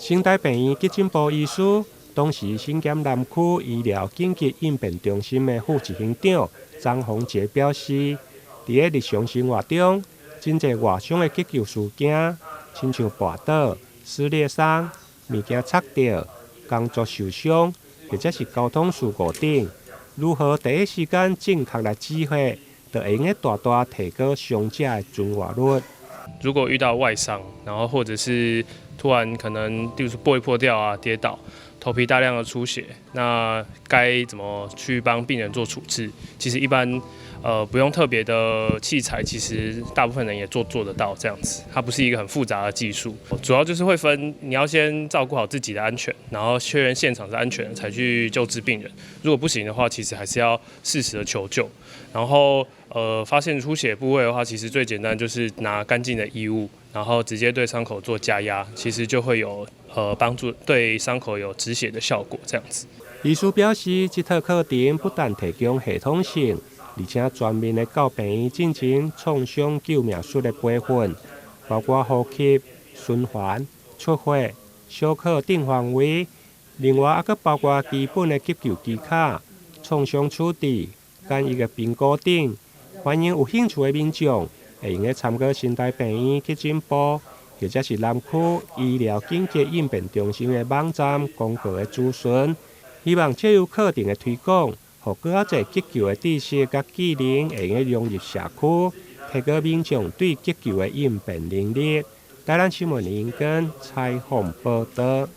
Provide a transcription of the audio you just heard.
新台病院急诊部医师，当时新检南区医疗紧急应变中心的副执行长张宏杰表示，伫日常生活中，真侪外伤的急救事件，亲像跋倒、撕裂伤、物件擦掉、工作受伤，或者是交通事故等，如何第一时间正确来指挥，就会用大大提高伤者的存活率。如果遇到外伤，然后或者是突然可能，例如说玻璃破掉啊、跌倒、头皮大量的出血，那该怎么去帮病人做处置？其实一般不用特别的器材，其实大部分人也做得到这样子。它不是一个很复杂的技术，主要就是会分你要先照顾好自己的安全，然后确认现场是安全才去救治病人。如果不行的话，其实还是要适时的求救。然后发现出血部位的话，其实最简单就是拿干净的衣物，然后直接对伤口做加压，其实就会有帮助，对伤口有止血的效果。这样子。医师表示，这套课程不但提供系统性，而且全面的到病院进行创伤救命术的培训，包括呼吸、循环、出血、小口等范围。另外，还包括基本的急救技巧、创伤处置、简易的评估等。欢迎有兴趣的民众会用参考新台病院急诊部，或者是南区医疗紧急应变中心的网站公告的资讯。希望借由课程的推广，让更多急救的知识和技能会用融入社区，提高民众对急救的应变能力。台南新闻林跟采访报道。